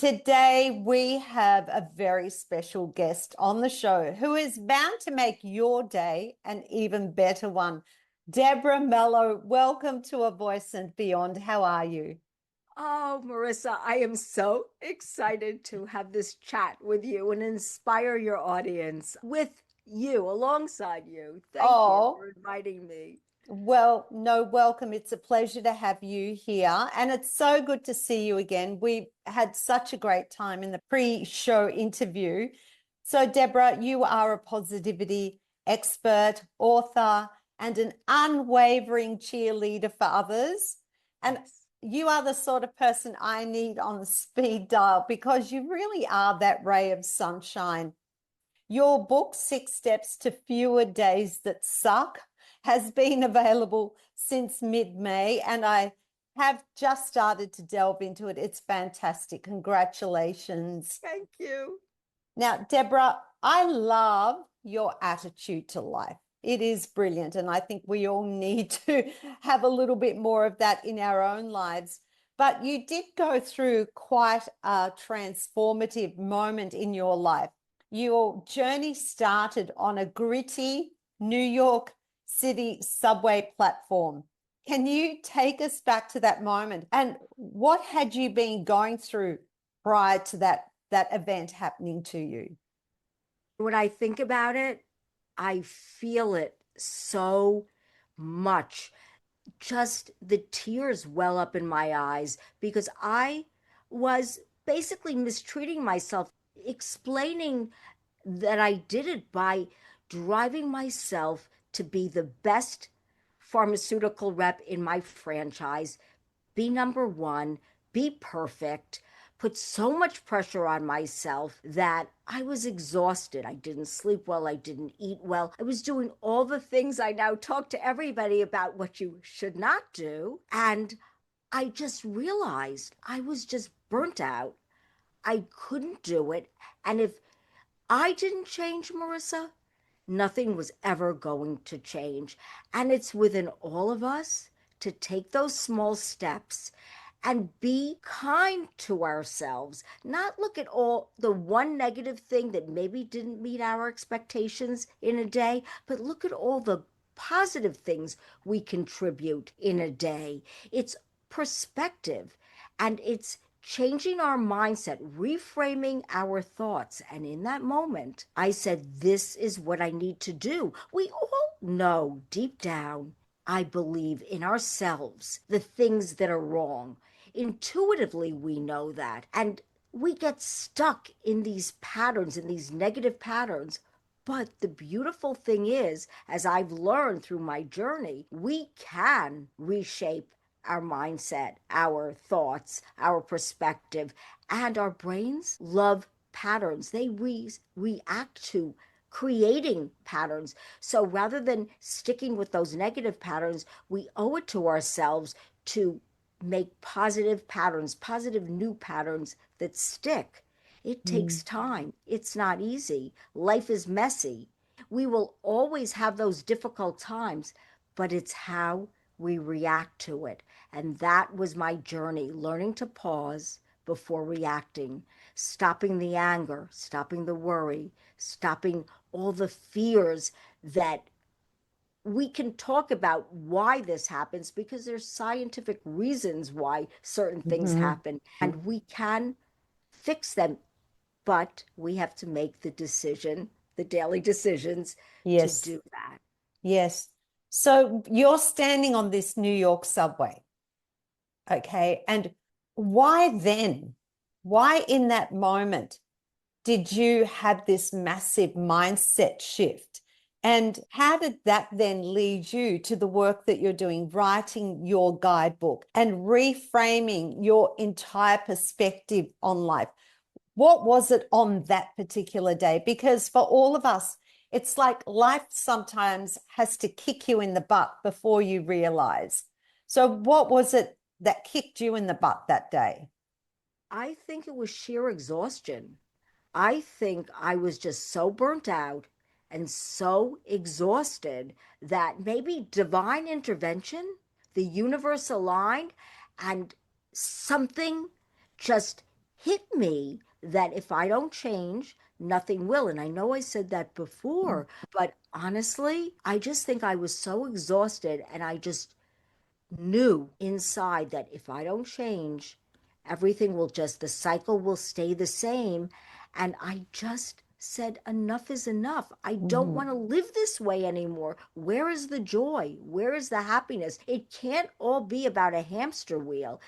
Today, we have a very special guest on the show who is bound to make your day an even better one. Deborah Mallow, welcome to A Voice and Beyond. How are you? Oh, Marissa, I am so excited to have this chat with you and inspire your audience with you, alongside you. Thank you Oh, for inviting me. well, no, welcome. It's a pleasure to have you here. And it's so good to see you again. We had such a great time in the pre-show interview. So, Deborah, you are a positivity expert, author, and an unwavering cheerleader for others. And Yes. you are the sort of person I need on the speed dial because you really are that ray of sunshine. Your book, Six Steps to Fewer Days That Suck, has been available since mid-May, and I have just started to delve into it. It's fantastic. Congratulations. Thank you. Now, Deborah, I love your attitude to life. It is brilliant, and I think we all need to have a little bit more of that in our own lives. But you did go through quite a transformative moment in your life. Your journey started on a gritty New York City subway platform. Can you take us back to that moment? And what had you been going through prior to that event happening to you? When I think about it, I feel it so much. Just the tears well up in my eyes because I was basically mistreating myself, explaining that I did it by driving myself to be the best pharmaceutical rep in my franchise, be number one, be perfect, put so much pressure on myself that I was exhausted. I didn't sleep well. I didn't eat well. I was doing all the things I now talk to everybody about what you should not do. And I just realized I was just burnt out. I couldn't do it. And if I didn't change, Marissa, nothing was ever going to change. And it's within all of us to take those small steps and be kind to ourselves, not look at all the one negative thing that maybe didn't meet our expectations in a day, but look at all the positive things we contribute in a day. It's perspective, and it's changing our mindset, reframing our thoughts. And in that moment, I said, this is what I need to do. We all know deep down, I believe in ourselves, the things that are wrong. Intuitively, we know that. And we get stuck in these patterns, in these negative patterns. But the beautiful thing is, as I've learned through my journey, we can reshape our mindset, our thoughts, our perspective, and our brains love patterns. They react to creating patterns. So rather than sticking with those negative patterns, we owe it to ourselves to make positive patterns, positive new patterns that stick. It Mm. takes time. It's not easy. Life is messy. We will always have those difficult times, but it's how we react to it. And that was my journey, learning to pause before reacting, stopping the anger, stopping the worry, stopping all the fears that we can talk about why this happens because there's scientific reasons why certain things Mhm. happen and we can fix them, but we have to make the decision, the daily decisions to Yes, do that. yes. So you're standing on this New York subway, okay? And why then? Why in that moment did you have this massive mindset shift? And how did that then lead you to the work that you're doing, writing your guidebook and reframing your entire perspective on life? What was it on that particular day? Because for all of us, it's like life sometimes has to kick you in the butt before you realize. So, what was it that kicked you in the butt that day? I think it was sheer exhaustion. I think I was just so burnt out and so exhausted that maybe divine intervention, the universe aligned, and something just hit me that if I don't change, nothing will. And I know I said that before, but honestly, I just think I was so exhausted and I just knew inside that if I don't change, everything will just, the cycle will stay the same. And I just said, enough is enough. I don't Mm, want to live this way anymore. Where is the joy? Where is the happiness? It can't all be about a hamster wheel.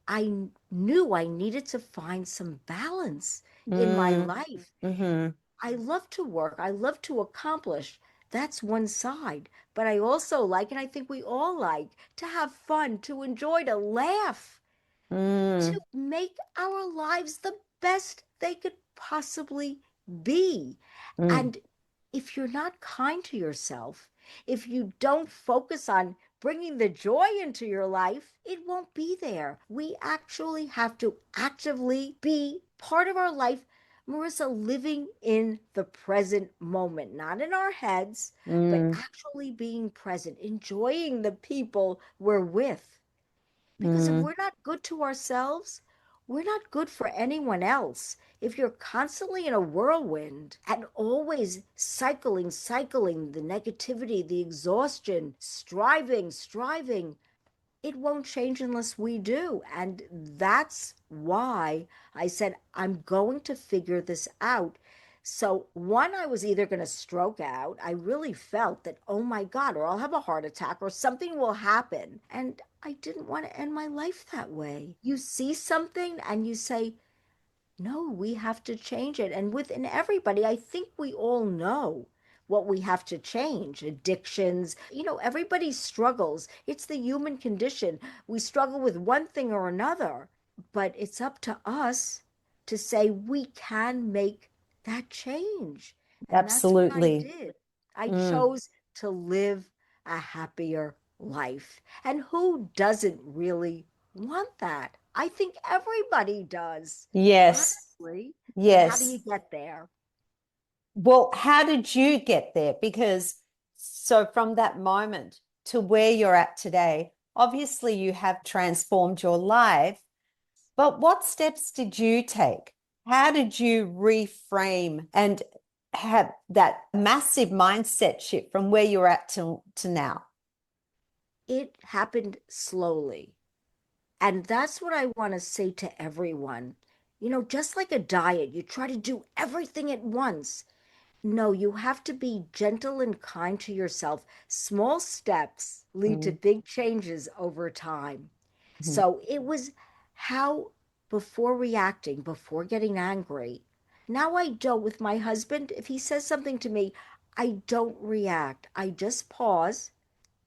I knew I needed to find some balance in my mm, life. mm-hmm, I love to work. I love to accomplish. That's one side. But I also like, and I think we all like, to have fun, to enjoy, to laugh, to mm, make our lives the best they could possibly be. mm, And if you're not kind to yourself, if you don't focus on bringing the joy into your life, it won't be there. We actually have to actively be part of our life, Marissa, living in the present moment, not in our heads, but mm, actually being present, enjoying the people we're with. Because if mm, we're not good to ourselves, we're not good for anyone else. If you're constantly in a whirlwind and always cycling, the negativity, the exhaustion, striving, it won't change unless we do. And that's why I said, I'm going to figure this out. So, one, I was either going to stroke out. I really felt that, oh my God, or I'll have a heart attack or something will happen. And I didn't want to end my life that way. You see something and you say, no, we have to change it. And within everybody, I think we all know what we have to change. Addictions, everybody struggles. It's the human condition. We struggle with one thing or another, but it's up to us to say we can make that change. And that's what I absolutely. did. I Mm, chose to live a happier life. And who doesn't really want that? I think everybody does, yes, honestly. But how do you yes. get there? Well, how did you get there? Because so from that moment to where you're at today, obviously you have transformed your life, but what steps did you take? How did you reframe and have that massive mindset shift from where you're at to now? It happened slowly. And that's what I want to say to everyone. Just like a diet, you try to do everything at once. No, you have to be gentle and kind to yourself. Small steps lead to Mm, big changes over time. mhm. So it was how, before reacting, before getting angry, now I don't. With my husband, if he says something to me, I don't react. I just pause,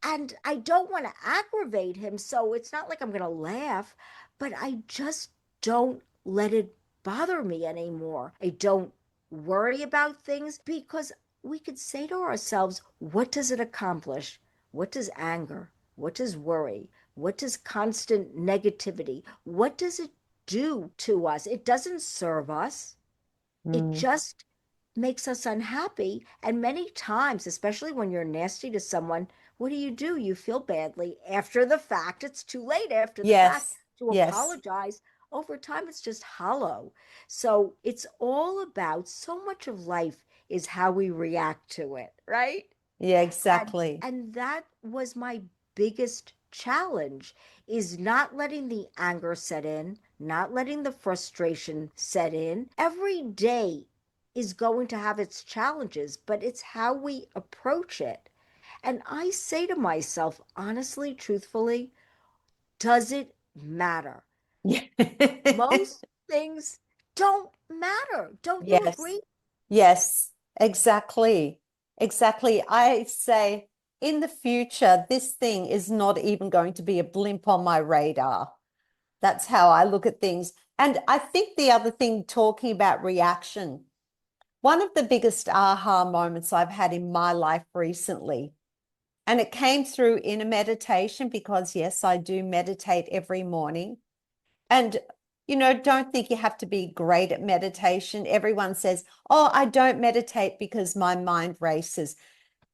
and I don't want to aggravate him. So it's not like I'm going to laugh, but I just don't let it bother me anymore. I don't worry about things because we could say to ourselves, what does it accomplish? What does anger? What does worry? What does constant negativity? What does it do to us? It doesn't serve us. It Mm, just makes us unhappy. And many times, especially when you're nasty to someone, what do? You feel badly after the fact. It's too late after the fact yes, to yes, apologize. Over time, it's just hollow. So it's all about, so much of life is how we react to it, right? yeah, and exactly. and that was my biggest challenge, is not letting the anger set in, not letting the frustration set in. Every day is going to have its challenges, but it's how we approach it. And I say to myself, honestly, truthfully, does it matter? Most things don't matter. Don't you Yes, agree? yes, exactly. Exactly. I say in the future, this thing is not even going to be a blimp on my radar. That's how I look at things. And I think the other thing, talking about reaction, one of the biggest aha moments I've had in my life recently, and it came through in a meditation because, yes, I do meditate every morning. And, don't think you have to be great at meditation. Everyone says, oh, I don't meditate because my mind races.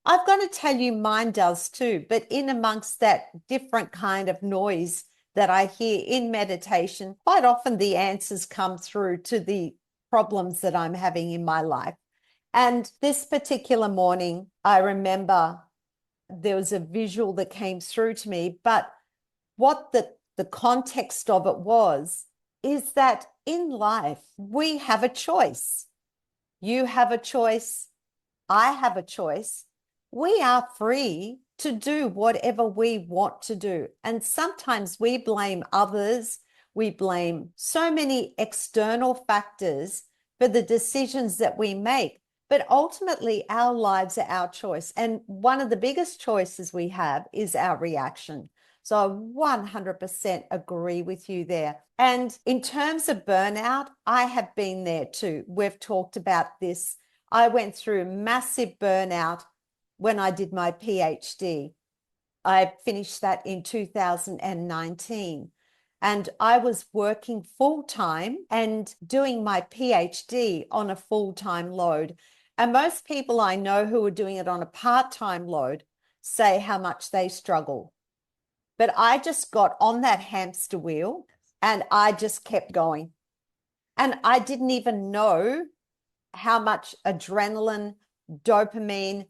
I've got to tell you, mine does too. But in amongst that different kind of noise, that I hear in meditation, quite often the answers come through to the problems that I'm having in my life. And this particular morning, I remember there was a visual that came through to me, but what the context of it was is that in life, we have a choice. You have a choice. I have a choice. We are free to do whatever we want to do. And sometimes we blame others. We blame so many external factors for the decisions that we make. But ultimately, our lives are our choice. And one of the biggest choices we have is our reaction. So I 100% agree with you there. And in terms of burnout, I have been there too. We've talked about this. I went through massive burnout when I did my PhD. I finished that in 2019. And I was working full time and doing my PhD on a full time load. And most people I know who are doing it on a part time load say how much they struggle. But I just got on that hamster wheel and I just kept going. And I didn't even know how much adrenaline, dopamine,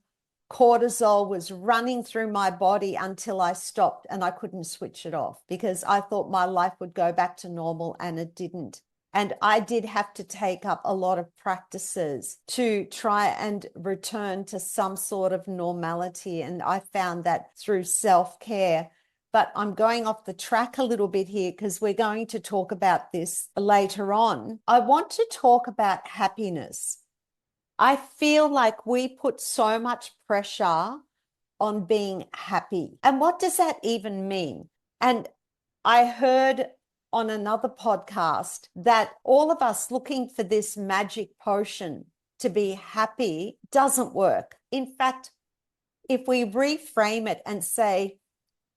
cortisol was running through my body until I stopped and I couldn't switch it off because I thought my life would go back to normal and it didn't. And I did have to take up a lot of practices to try and return to some sort of normality. And I found that through self-care. But I'm going off the track a little bit here because we're going to talk about this later on. I want to talk about happiness. I feel like we put so much pressure on being happy. And what does that even mean? And I heard on another podcast that all of us looking for this magic potion to be happy doesn't work. In fact, if we reframe it and say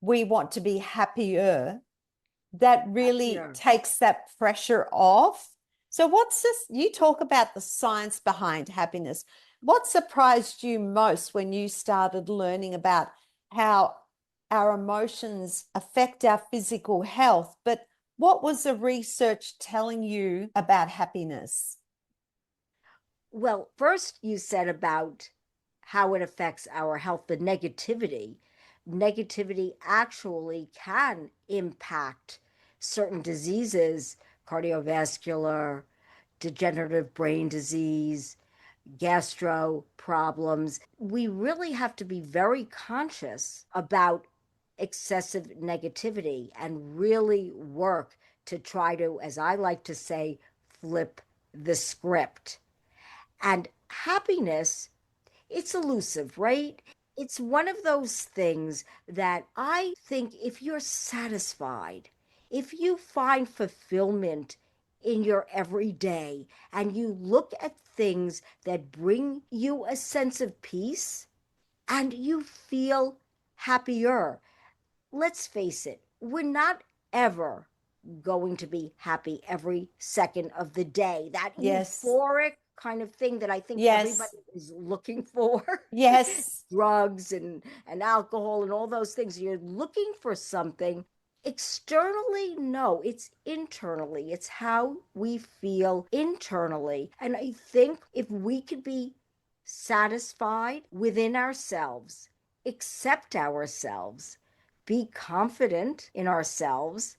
we want to be happier, that really Happier. takes that pressure off. So what's this? You talk about the science behind happiness. What surprised you most when you started learning about how our emotions affect our physical health? But what was the research telling you about happiness? Well, first you said about how it affects our health, the negativity. Negativity actually can impact certain diseases, cardiovascular, degenerative brain disease, gastro problems. We really have to be very conscious about excessive negativity and really work to try to, as I like to say, flip the script. And happiness, it's elusive, right? It's one of those things that I think if you're satisfied, if you find fulfillment in your everyday and you look at things that bring you a sense of peace and you feel happier, let's face it, we're not ever going to be happy every second of the day. That Yes, euphoric kind of thing that I think yes, everybody is looking for. yes. Drugs and alcohol and all those things. You're looking for something externally. No, it's internally. It's how we feel internally. And I think if we could be satisfied within ourselves, accept ourselves, be confident in ourselves,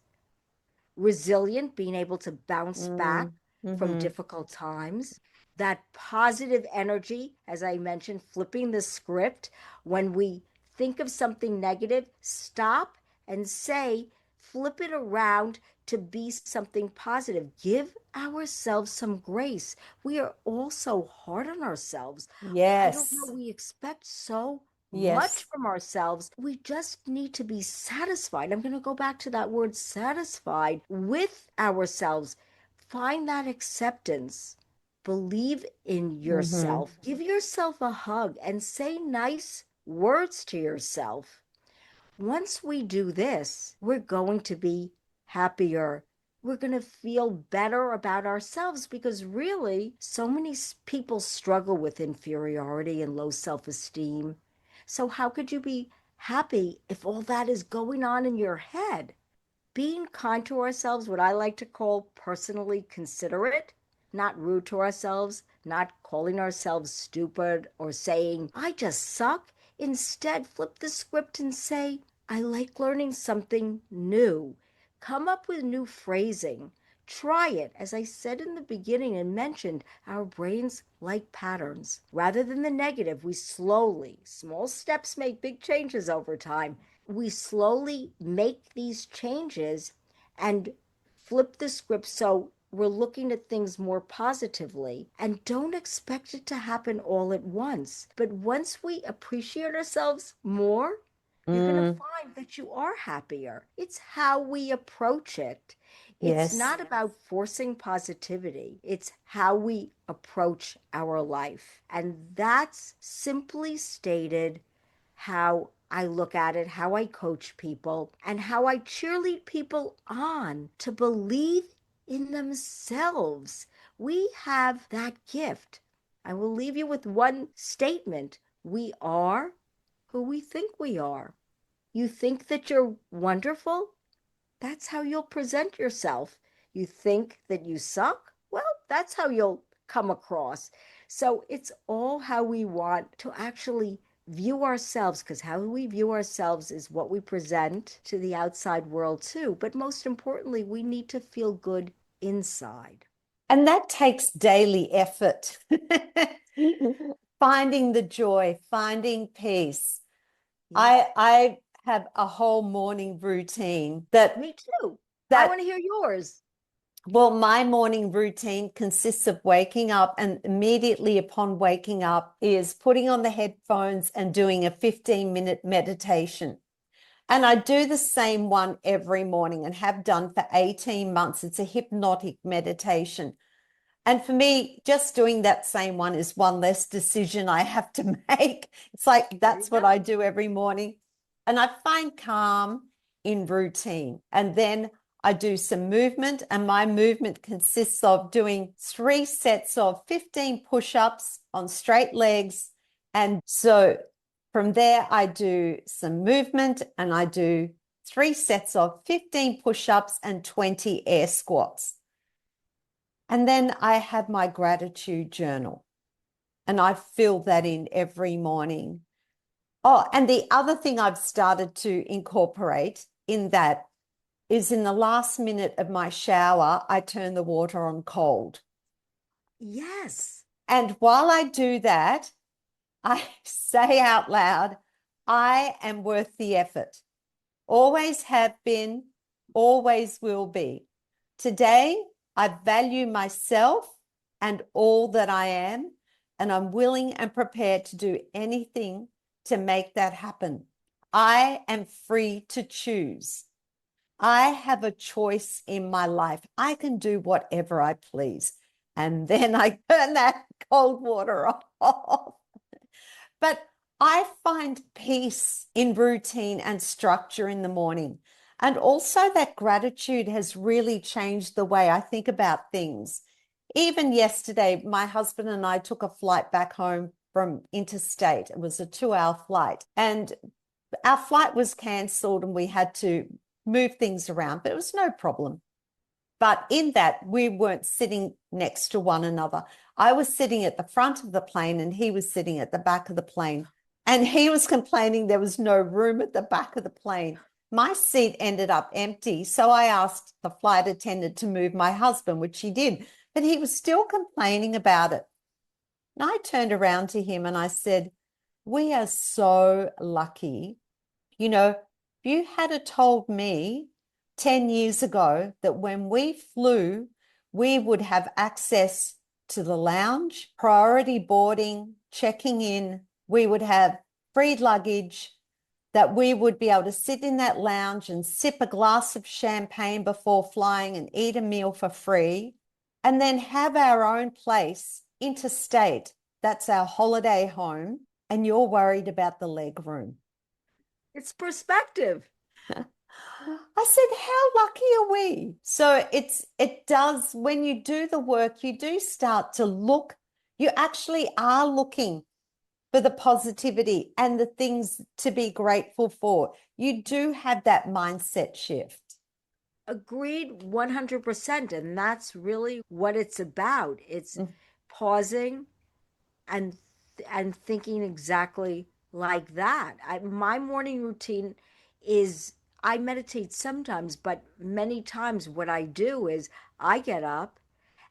resilient, being able to bounce back Mm, from mm-hmm. difficult times, that positive energy, as I mentioned, flipping the script. When we think of something negative, stop and say, flip it around to be something positive. Give ourselves some grace. We are all so hard on ourselves. I don't know, Yes, we expect so much yes. from ourselves. We just need to be satisfied. I'm going to go back to that word satisfied with ourselves. Find that acceptance. Believe in Mm-hmm. yourself. Give yourself a hug and say nice words to yourself. Once we do this, we're going to be happier. We're going to feel better about ourselves because really, so many people struggle with inferiority and low self esteem. So, how could you be happy if all that is going on in your head? being kind to ourselves, what I like to call personally considerate, not rude to ourselves, not calling ourselves stupid or saying, I just suck. Instead, flip the script and say, I like learning something new. Come up with new phrasing. Try it. As I said in the beginning and mentioned, our brains like patterns. Rather than the negative, we slowly, small steps make big changes over time. We slowly make these changes and flip the script so we're looking at things more positively and don't expect it to happen all at once. But once we appreciate ourselves more, you're going to Mm, find that you are happier. It's how we approach it. It's yes. not about forcing positivity, it's how we approach our life. And that's simply stated how I look at it, how I coach people, and how I cheerlead people on to believe in themselves. We have that gift. I will leave you with one statement: we are who we think we are. You think that you're wonderful? That's how you'll present yourself. You think that you suck? Well, that's how you'll come across. So it's all how we want to actually view ourselves, because how we view ourselves is what we present to the outside world too. But most importantly, we need to feel good inside. And that takes daily effort. Finding the joy, finding peace. Yep. I have a whole morning routine that Me too. I that want to hear yours. well, my morning routine consists of waking up, and immediately upon waking up is putting on the headphones and doing a 15-minute meditation. And I do the same one every morning and have done for 18 months. It's a hypnotic meditation. And for me, just doing that same one is one less decision I have to make. It's like There you that's what I go. do every morning. And I find calm in routine. And then I do some movement, and my movement consists of doing 3 sets of 15 push ups on straight legs. And so from there, I do some movement and I do 3 sets of 15 push ups and 20 air squats. And then I have my gratitude journal and I fill that in every morning. Oh, and the other thing I've started to incorporate in that is in the last minute of my shower, I turn the water on cold. Yes. And while I do that, I say out loud, I am worth the effort. Always have been, always will be. Today, I value myself and all that I am, and I'm willing and prepared to do anything to make that happen. I am free to choose. I have a choice in my life. I can do whatever I please. And then I turn that cold water off. But I find peace in routine and structure in the morning. And also, that gratitude has really changed the way I think about things. Even yesterday, my husband and I took a flight back home from interstate. It was a 2-hour flight, and our flight was cancelled and we had to move things around, but it was no problem. But in that, we weren't sitting next to one another. I was sitting at the front of the plane and he was sitting at the back of the plane. And he was complaining there was no room at the back of the plane. My seat ended up empty. So I asked the flight attendant to move my husband, which he did. But he was still complaining about it. And I turned around to him and I said, we are so lucky. You know, if you had told me 10 years ago that when we flew, we would have access to the lounge, priority boarding, checking in, we would have free luggage, that we would be able to sit in that lounge and sip a glass of champagne before flying and eat a meal for free, and then have our own place interstate. That's our holiday home. And you're worried about the leg room. It's perspective. I said, how lucky are we? So it does, when you do the work, you do start to look, you actually are looking for the positivity and the things to be grateful for. You do have that mindset shift. Agreed 100%. And that's really what it's about. It's Mm, pausing and thinking exactly like that. My morning routine is I meditate sometimes, but many times what I do is I get up,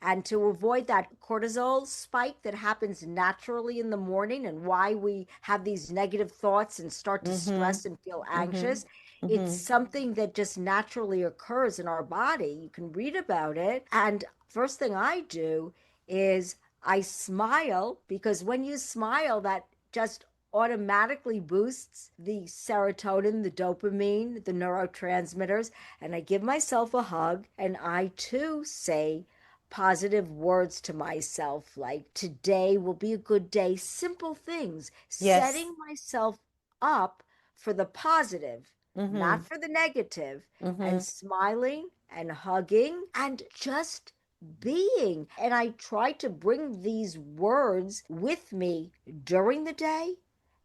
and to avoid that cortisol spike that happens naturally in the morning and why we have these negative thoughts and start to mhm, stress and feel mhm, anxious, it's mhm. something that just naturally occurs in our body. You can read about it. And first thing I do is I smile, because when you smile, that just automatically boosts the serotonin, the dopamine, the neurotransmitters. And I give myself a hug, and I too say positive words to myself, like today will be a good day. Simple things, Yes. setting myself up for the positive, not Mhm, for the negative, and mhm. smiling and hugging and just being. And I try to bring these words with me during the day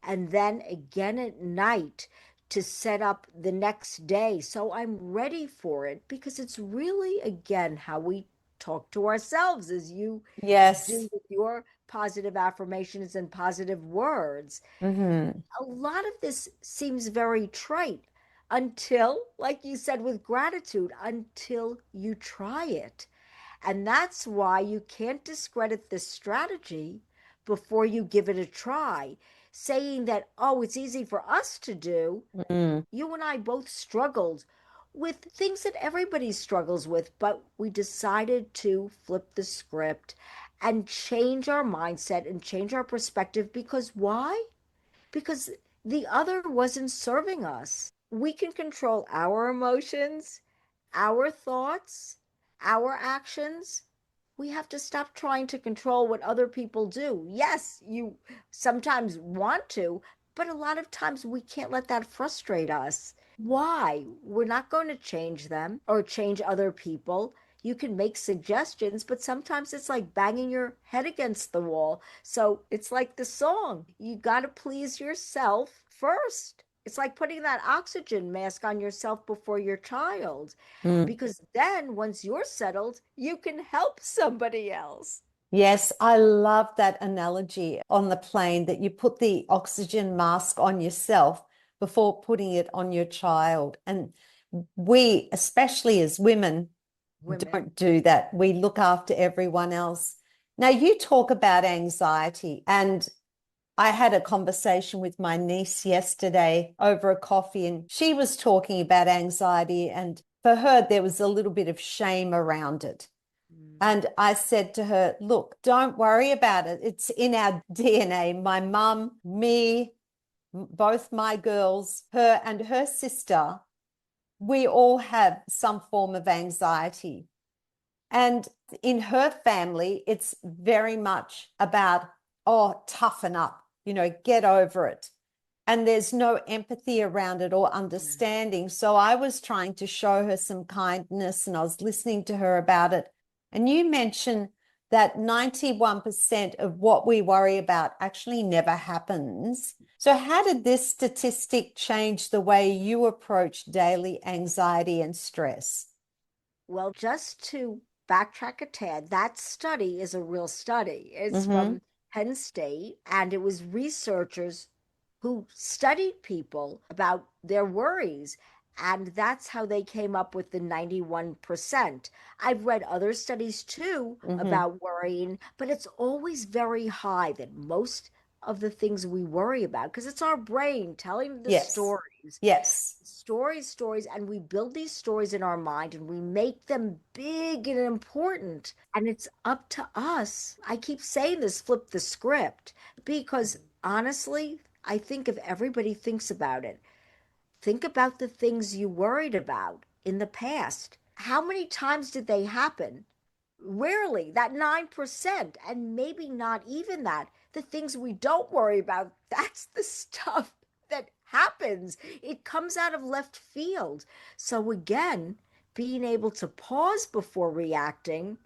and then again at night to set up the next day so I'm ready for it, because it's really, again, how we talk to ourselves, as you do Yes. with your positive affirmations and positive words. Mhm. A lot of this seems very trite until, like you said, with gratitude, until you try it. And that's why you can't discredit this strategy before you give it a try. Saying that, oh, it's easy for us to do. Mm. You and I both struggled with things that everybody struggles with, but we decided to flip the script and change our mindset and change our perspective. Because why? Because the other wasn't serving us. We can control our emotions, our thoughts, our actions. We have to stop trying to control what other people do. Yes, you sometimes want to, but a lot of times we can't let that frustrate us. Why? We're not going to change them or change other people. You can make suggestions, but sometimes it's like banging your head against the wall. So it's like the song, you got to please yourself first. It's like putting that oxygen mask on yourself before your child, Mm. because then once you're settled, you can help somebody else. Yes, I love that analogy on the plane that you put the oxygen mask on yourself before putting it on your child. And we, especially as women, Women. don't do that. We look after everyone else. Now, you talk about anxiety, and I had a conversation with my niece yesterday over a coffee, and she was talking about anxiety. And for her, there was a little bit of shame around it. Mm. And I said to her, look, don't worry about it. It's in our DNA. My mum, me, both my girls, her and her sister, we all have some form of anxiety. And in her family, it's very much about, oh, toughen up, get over it. And there's no empathy around it or Mm. understanding. So I was trying to show her some kindness, and I was listening to her about it. And you mentioned that 91% of what we worry about actually never happens. So, how did this statistic change the way you approach daily anxiety and stress? Well, just to backtrack a tad, that study is a real study. It's Mm-hmm. from Penn State, and it was researchers who studied people about their worries. And that's how they came up with the 91%. I've read other studies too Mm-hmm. about worrying, but it's always very high that most of the things we worry about, because it's our brain telling the Yes. stories, Yes. stories, and we build these stories in our mind and we make them big and important. And it's up to us. I keep saying this, flip the script, because honestly, I think if everybody thinks about it, think about the things you worried about in the past. How many times did they happen? Rarely, that 9%, and maybe not even that. The things we don't worry about, that's the stuff that happens. It comes out of left field. So, again, being able to pause before reacting,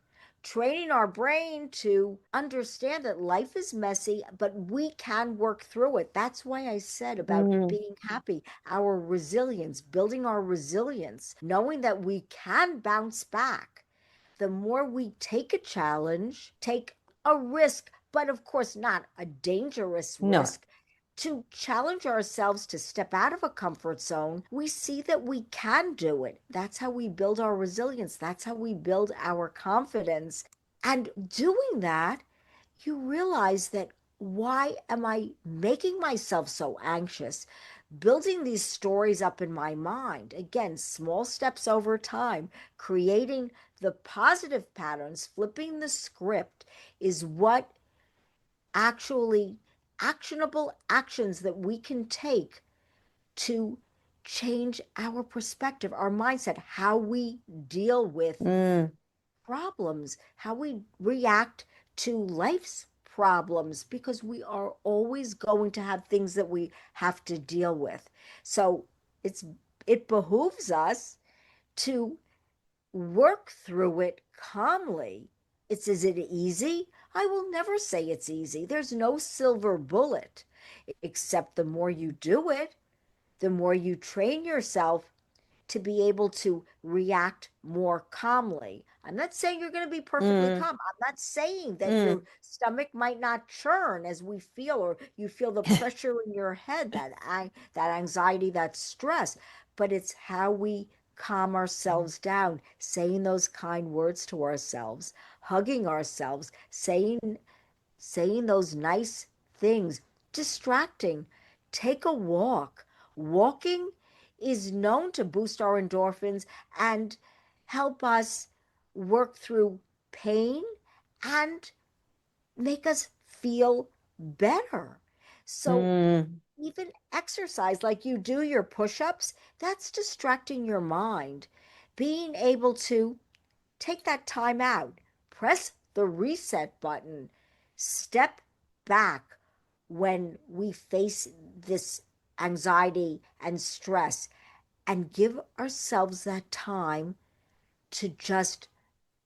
training our brain to understand that life is messy, but we can work through it. That's why I said about Mm, being happy, our resilience, building our resilience, knowing that we can bounce back. The more we take a challenge, take a risk, but of course, not a dangerous no. risk, to challenge ourselves to step out of a comfort zone, we see that we can do it. That's how we build our resilience. That's how we build our confidence. And doing that, you realize that why am I making myself so anxious? Building these stories up in my mind. Again, small steps over time, creating the positive patterns, flipping the script is what actually actionable actions that we can take to change our perspective, our mindset, how we deal with Mm, problems, how we react to life's problems, because we are always going to have things that we have to deal with. So it's it behooves us to work through it calmly. Is it easy? I will never say it's easy. There's no silver bullet, except the more you do it, the more you train yourself to be able to react more calmly. I'm not saying you're going to be perfectly mm, calm. I'm not saying that mm. your stomach might not churn as we feel, or you feel the pressure in your head, that anxiety, that stress. But it's how we calm ourselves down, saying those kind words to ourselves, hugging ourselves, saying those nice things, distracting. Take a walk. Walking is known to boost our endorphins and help us work through pain and make us feel better. So, Mm, even exercise, like you do your push ups, that's distracting your mind. Being able to take that time out, press the reset button, step back when we face this anxiety and stress, and give ourselves that time to just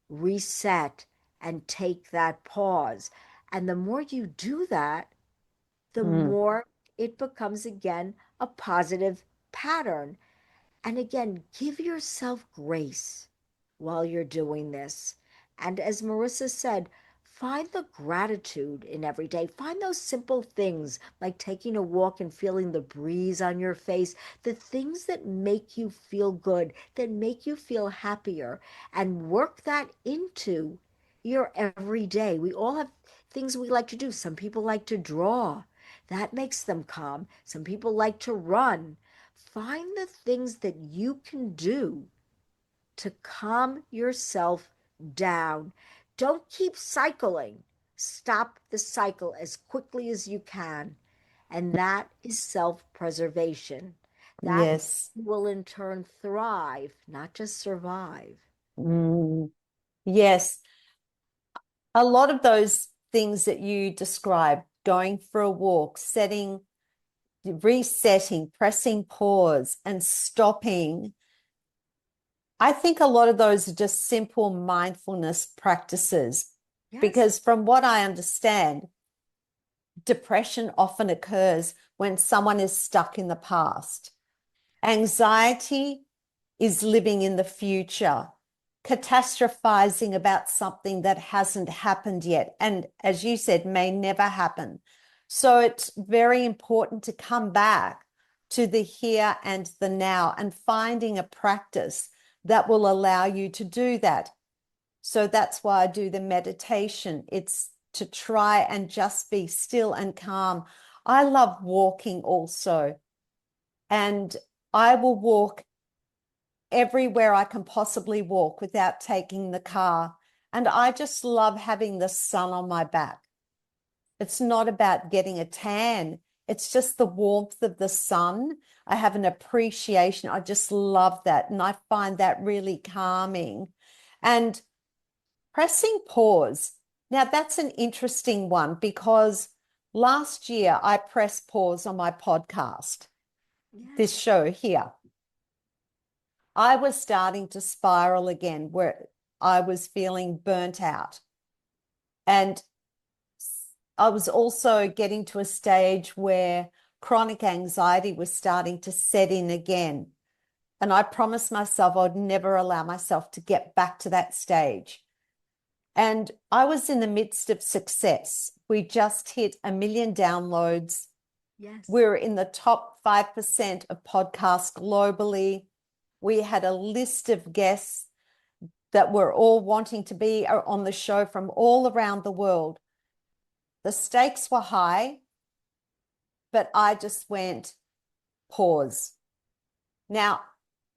reset and take that pause. And the more you do that, the mm. more it becomes again a positive pattern. And again, give yourself grace while you're doing this. And as Marisa said, find the gratitude in every day. Find those simple things like taking a walk and feeling the breeze on your face, the things that make you feel good, that make you feel happier, and work that into your everyday. We all have things we like to do. Some people like to draw. That makes them calm. Some people like to run. Find the things that you can do to calm yourself down. Don't keep cycling. Stop the cycle as quickly as you can. And that is self preservation. That Yes. will in turn thrive, not just survive. Mm, yes. A lot of those things that you described, going for a walk, resetting, pressing pause, and stopping. I think a lot of those are just simple mindfulness practices Yes. because, from what I understand, depression often occurs when someone is stuck in the past. Anxiety is living in the future, catastrophizing about something that hasn't happened yet, and as you said, may never happen. So it's very important to come back to the here and the now and finding a practice that will allow you to do that. So that's why I do the meditation. It's to try and just be still and calm. I love walking also, and I will walk everywhere I can possibly walk without taking the car. And I just love having the sun on my back. It's not about getting a tan, it's just the warmth of the sun. I have an appreciation. I just love that. And I find that really calming. And pressing pause. Now, that's an interesting one because last year I pressed pause on my podcast, this Yes. show here. I was starting to spiral again, where I was feeling burnt out. And I was also getting to a stage where chronic anxiety was starting to set in again. And I promised myself I'd never allow myself to get back to that stage. And I was in the midst of success. We just hit 1 million downloads. Yes. We're in the top 5% of podcasts globally. We had a list of guests that were all wanting to be on the show from all around the world. The stakes were high, but I just went, pause. Now,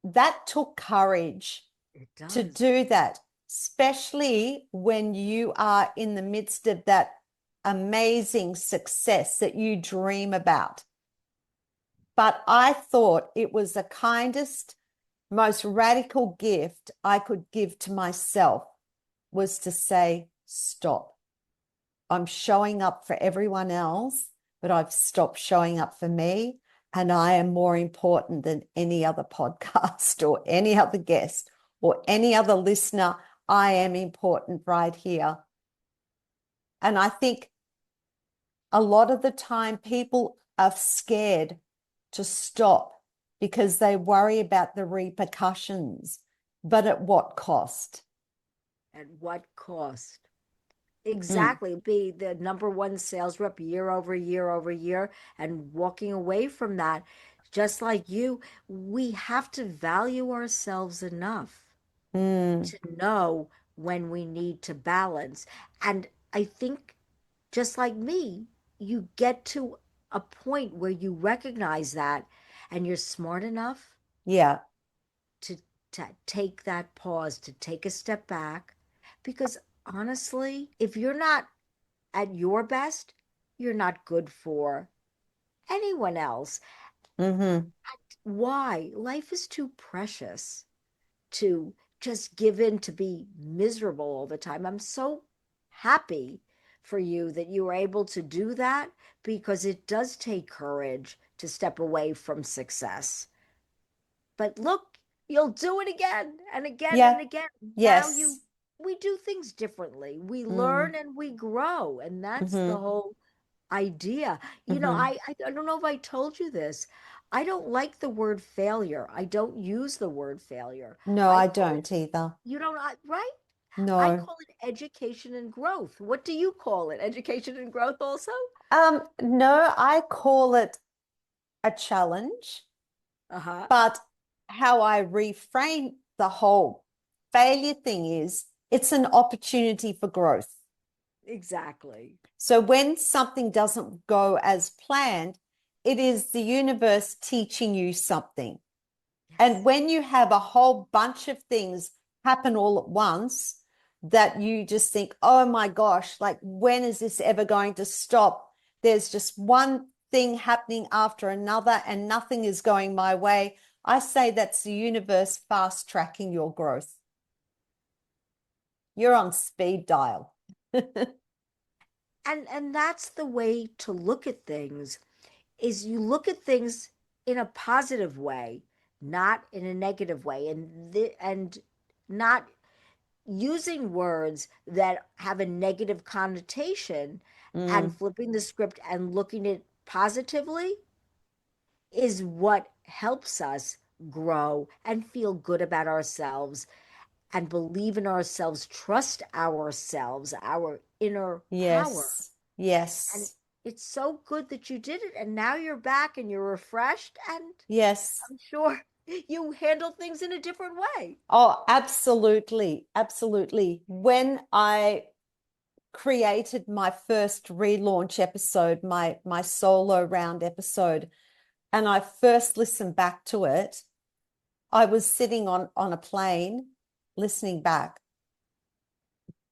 that took courage It to does. do that, especially when you are in the midst of that amazing success that you dream about. But I thought it was the kindest, most radical gift I could give to myself was to say, stop. I'm showing up for everyone else, but I've stopped showing up for me. And I am more important than any other podcast or any other guest or any other listener. I am important right here. And I think a lot of the time people are scared to stop because they worry about the repercussions. But at what cost? At what cost? Mm, Exactly. Be the number one sales rep year over year over year and walking away from that. Just like you, we have to value ourselves enough mm, to know when we need to balance. And I think, just like me, you get to a point where you recognize that and you're smart enough yeah. to, to take that pause, to take a step back. Because honestly, if you're not at your best, you're not good for anyone else. Mm-hmm. Why? Life is too precious to just give in to be miserable all the time. I'm so happy for you that you were able to do that because it does take courage to step away from success. But look, you'll do it again and again Yeah. and again. Now Yes. we do things differently. We Mm, learn and we grow, and that's the mm-hmm. whole idea. Mm-hmm. I don't know if I told you this. I don't like the word failure. I don't use the word failure. No, I I call it, don't either. you don't, right? I No. call it education and growth. What do you call it? Education and growth also? No, I call it a challenge, Uh-huh. but how I reframe the whole failure thing is it's an opportunity for growth. Exactly. So when something doesn't go as planned, it is the universe teaching you something. And Yes. when you have a whole bunch of things happen all at once, that you just think, oh my gosh, like when is this ever going to stop? There's just one thing happening after another and nothing is going my way. I say that's the universe fast tracking your growth. You're on speed dial. And that's the way to look at things is you look at things in a positive way, not in a negative way, and not using words that have a negative connotation and Mm, flipping the script and looking at it positively is what helps us grow and feel good about ourselves and believe in ourselves, trust ourselves, our inner power. yes. And Yes. it's so good that you did it. And now you're back and you're refreshed. And Yes. I'm sure you handle things in a different way. Oh, absolutely. Absolutely. When I created my first relaunch episode, my solo round episode, and I first listened back to it, I was sitting on a plane listening back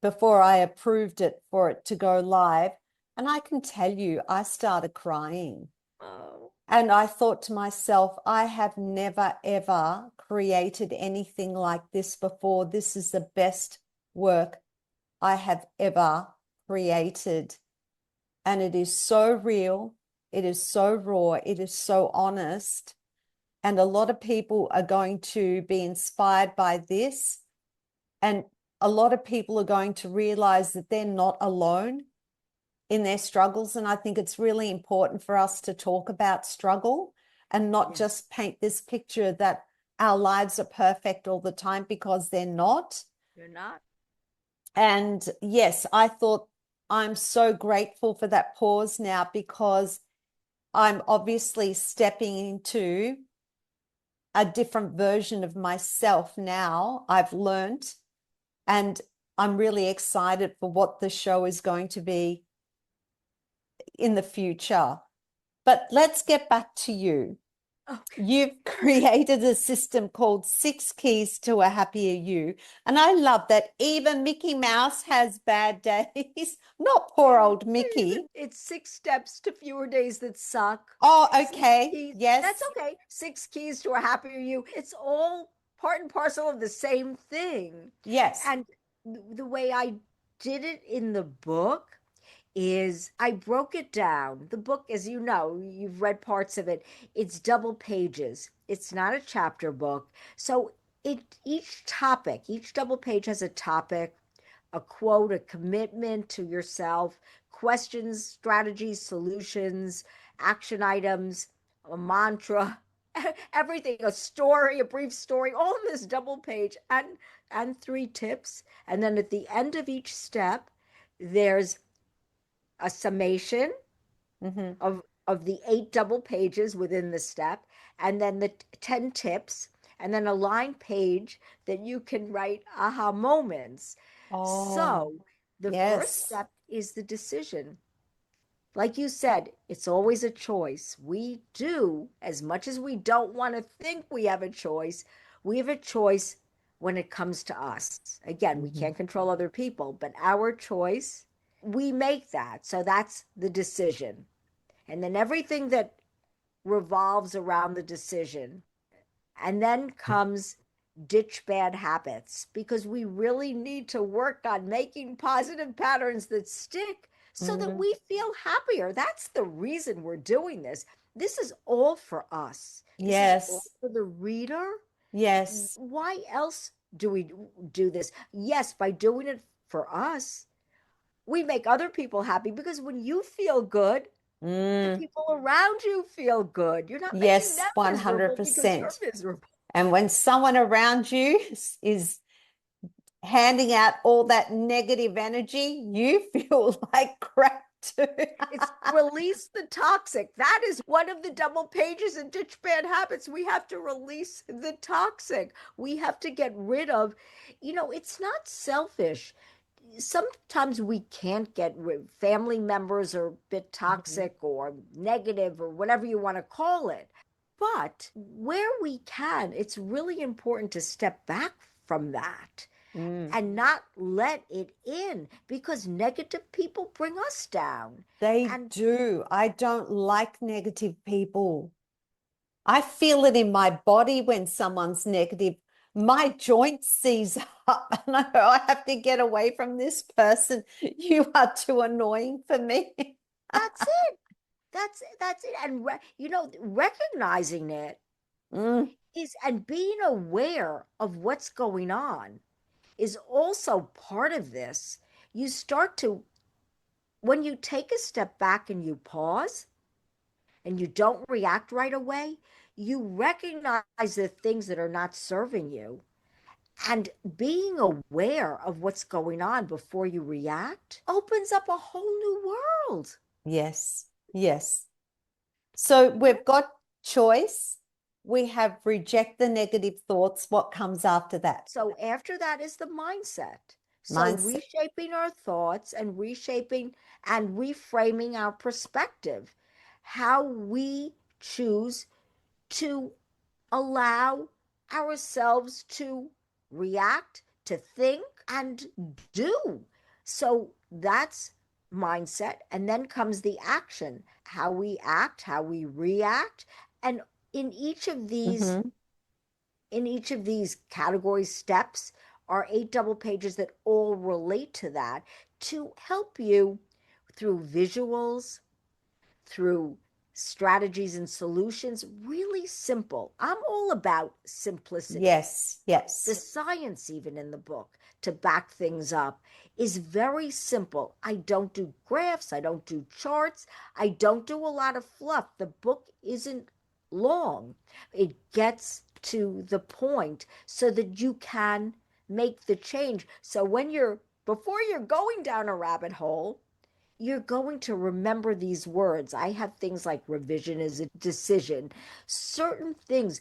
before I approved it for it to go live. And I can tell you, I started crying. Oh, And I thought to myself, I have never, ever created anything like this before. This is the best work I have ever created. And it is so real. It is so raw. It is so honest. And a lot of people are going to be inspired by this. And a lot of people are going to realize that they're not alone in their struggles. And I think it's really important for us to talk about struggle and not Yeah, just paint this picture that our lives are perfect all the time, because they're not. you're not. And yes, I thought I'm so grateful for that pause now, because I'm obviously stepping into a different version of myself now. I've learned, and I'm really excited for what the show is going to be in the future. But let's get back to you. Okay. You've created a system called Six Keys to a Happier You. And I love that even Mickey Mouse has bad days. Not poor old Mickey. It's 6 steps to fewer days that suck. Oh, Six okay. keys. That's Yes. okay. 6 keys to a happier you. It's all part and parcel of the same thing. Yes. And the way I did it in the book is I broke it down. The book, as you know, you've read parts of it, it's double pages. It's not a chapter book. So each double page has a topic, a quote, a commitment to yourself, questions, strategies, solutions, action items, a mantra, everything, a story, a brief story, all in this double page, and 3 tips. And then at the end of each step, there's a summation Mm-hmm. of the 8 double pages within the step, and then the 10 tips, and then a line page that you can write aha moments. Oh, So the first yes. step is the decision. Like you said, it's always a choice. We do, as much as we don't want to think we have a choice, we have a choice when it comes to us. Again, we Mm-hmm. can't control other people, but our choice, we make that. So that's the decision. And then everything that revolves around the decision. And then comes ditch bad habits, because we really need to work on making positive patterns that stick so that Mm-hmm. we feel happier. That's the reason we're doing this. This is all for us. This is all Yes. for the reader. Yes. Why else do we do this? Yes, by doing it for us, we make other people happy, because when you feel good, the Mm. people around you feel good. You're not making Yes, them miserable because you're 100%. miserable. And when someone around you is handing out all that negative energy, you feel like crap too. It's release the toxic. That is one of the double pages in Ditch Bad Habits. We have to release the toxic. We have to get rid of, it's not selfish. Sometimes we can't get rid. Family members are a bit Mhm. toxic or negative or whatever you want to call it. But where we can, it's really important to step back from that Mm. and not let it in, because negative people bring us down. They And do. I don't like negative people. I feel it in my body when someone's negative. My joint seize up, and I go, I have to get away from this person. You are too annoying for me. that's it. That's it. And recognizing it Mm, is, and being aware of what's going on is also part of this. You start to, when you take a step back and you pause and you don't react right away, you recognize the things that are not serving you. And being aware of what's going on before you react opens up a whole new world. yes, yes. So we've got choice. We have reject the negative thoughts. What comes after that? So after that is the mindset. So Mindset. reshaping our thoughts and reshaping and reframing our perspective, how we choose to allow ourselves to react, to think, and do. So that's mindset. And then comes the action, how we act, how we react. And in each of these, Mm-hmm. in each of these category steps are 8 double pages that all relate to that, to help you through visuals, through strategies and solutions really simple. I'm all about simplicity. Yes, The yes. science, even in the book, to back things up, is very simple. I don't do graphs, I don't do charts, I don't do a lot of fluff. The book isn't long, it gets to the point so that you can make the change. So before you're going down a rabbit hole, you're going to remember these words. I have things like revision is a decision, certain things,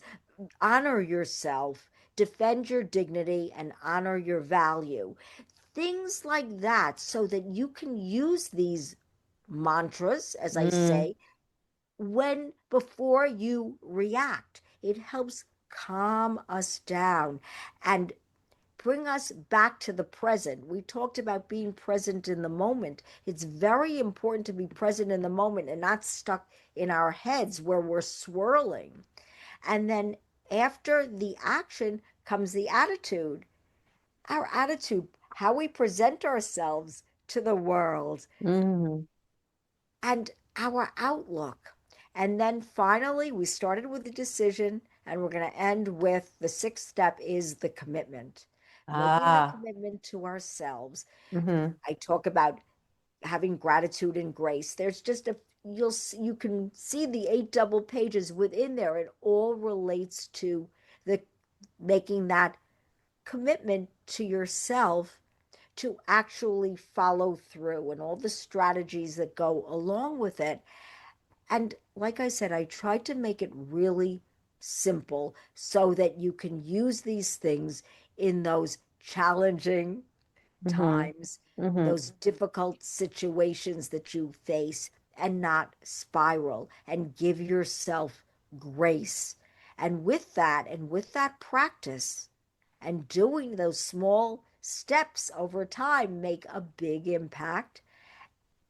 honor yourself, defend your dignity, and honor your value. Things like that, so that you can use these mantras, as I Mm, say, when before you react. It helps calm us down and bring us back to the present. We talked about being present in the moment. It's very important to be present in the moment and not stuck in our heads where we're swirling. And then after the action comes the attitude. Our attitude, how we present ourselves to the world, mm. and our outlook. And then finally, we started with the decision, and we're going to end with the sixth step is the commitment, making the Ah, commitment to ourselves. mm-hmm. I talk about having gratitude and grace. There's just you can see the 8 double pages within there. It all relates to the making that commitment to yourself to actually follow through and all the strategies that go along with it. And like I said, I tried to make it really simple so that you can use these things in those challenging Mm-hmm. times, Mm-hmm. those difficult situations that you face, and not spiral, and give yourself grace. And with that practice and doing those small steps over time, make a big impact.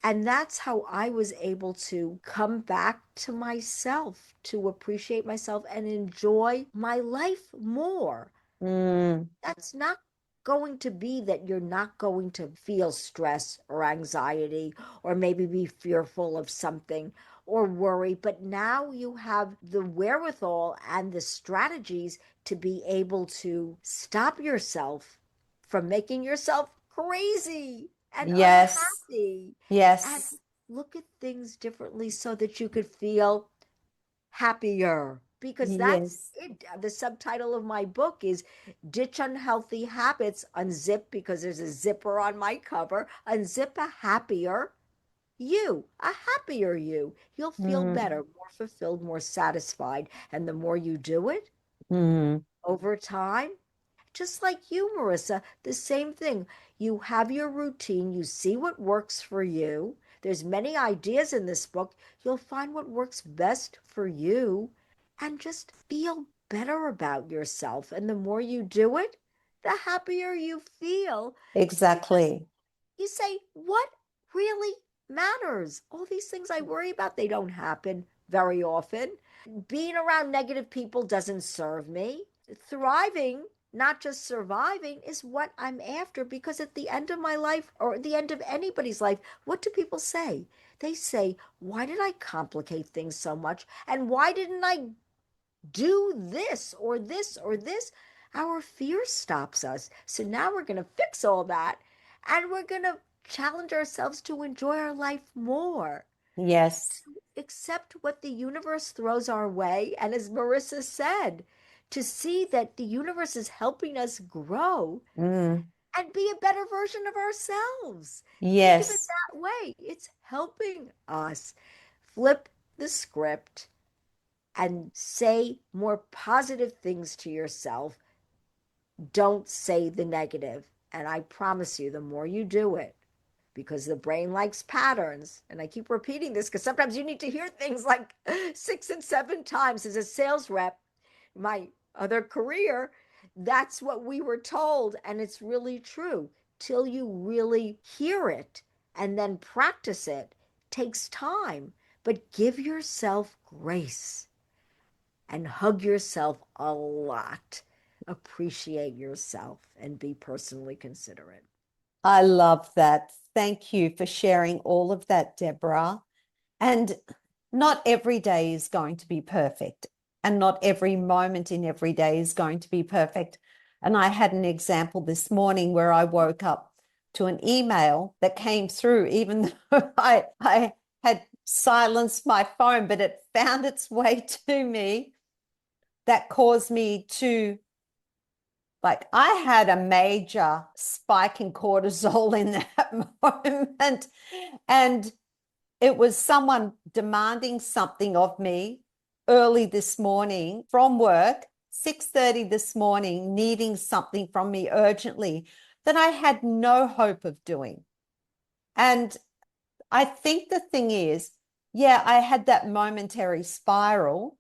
And that's how I was able to come back to myself, to appreciate myself and enjoy my life more. Mm. That's not going to be that you're not going to feel stress or anxiety or maybe be fearful of something or worry, but now you have the wherewithal and the strategies to be able to stop yourself from making yourself crazy and Yes, unhappy and yes, look at things differently so that you could feel happier, because that's yes. it. The subtitle of my book is Ditch Unhealthy Habits, Unzip, because there's a zipper on my cover, unzip a happier you, a happier you. You'll feel Mm, better, more fulfilled, more satisfied. And the more you do it mm, over time, just like you, Marissa, the same thing. You have your routine, you see what works for you. There's many ideas in this book. You'll find what works best for you and just feel better about yourself. And the more you do it, the happier you feel, because exactly. you say, what really matters? All these things I worry about, they don't happen very often. Being around negative people doesn't serve me. Thriving, not just surviving, is what I'm after, because at the end of my life or at the end of anybody's life, what do people say? They say, why did I complicate things so much? And why didn't I do this or this or this? Our fear stops us. So now we're going to fix all that and we're going to challenge ourselves to enjoy our life more, Yes. to accept what the universe throws our way. And as Marissa said, to see that the universe is helping us grow Mm, and be a better version of ourselves. Think of it yes. that way. It's helping us flip the script and say more positive things to yourself. Don't say the negative. And I promise you, the more you do it, because the brain likes patterns. And I keep repeating this because sometimes you need to hear things like 6 and 7 times. As a sales rep, my other career, that's what we were told. And it's really true. Till you really hear it and then practice it takes time. But give yourself grace and hug yourself a lot. Appreciate yourself and be personally considerate. I love that. Thank you for sharing all of that, Deborah. And not every day is going to be perfect, and not every moment in every day is going to be perfect. And I had an example this morning where I woke up to an email that came through, even though I had silenced my phone, but it found its way to me. That caused me to, like, I had a major spike in cortisol in that moment. And it was someone demanding something of me early this morning from work, 6:30 this morning, needing something from me urgently that I had no hope of doing. And I think the thing is, yeah, I had that momentary spiral,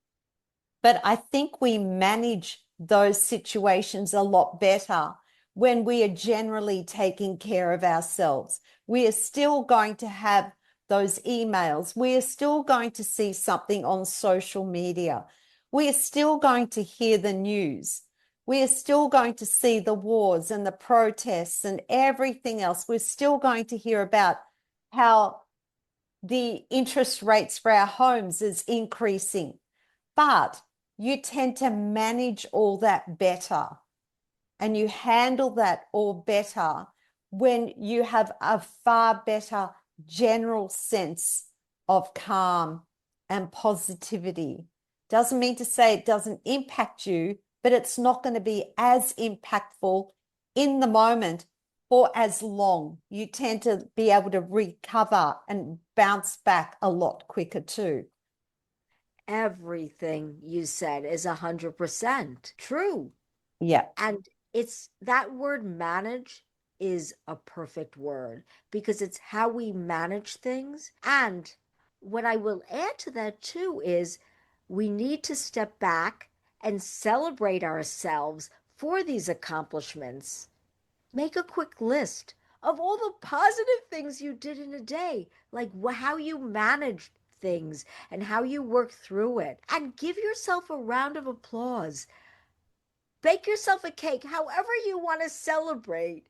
but I think we manage those situations a lot better when we are generally taking care of ourselves. We are still going to have those emails. We are still going to see something on social media. We are still going to hear the news. We are still going to see the wars and the protests and everything else. We're still going to hear about how the interest rates for our homes is increasing. But you tend to manage all that better, and you handle that all better when you have a far better general sense of calm and positivity. Doesn't mean to say it doesn't impact you, but it's not going to be as impactful in the moment for as long. You tend to be able to recover and bounce back a lot quicker too. Everything you said is 100% true. Yeah. And it's that word manage is a perfect word because it's how we manage things. And what I will add to that too is we need to step back and celebrate ourselves for these accomplishments. Make a quick list of all the positive things you did in a day, like how you managed things and how you worked through it, and give yourself a round of applause. Bake yourself a cake, however you want to celebrate.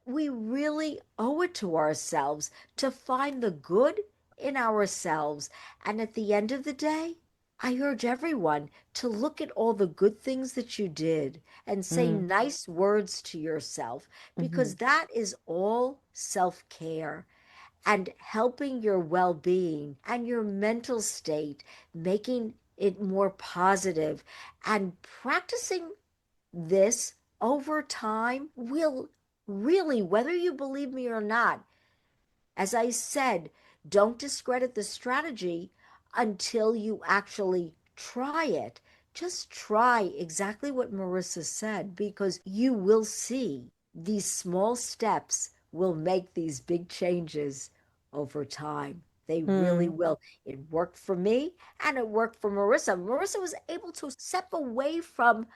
We really owe it to ourselves to find the good in ourselves. And at the end of the day, I urge everyone to look at all the good things that you did and say Mm, nice words to yourself because mhm. that is all self care and helping your well being and your mental state, making it more positive and practicing this over time will really, whether you believe me or not, as I said, don't discredit the strategy until you actually try it. Just try exactly what Marissa said because you will see these small steps will make these big changes over time. They really Mm, will. It worked for me and it worked for Marissa. Marissa was able to step away from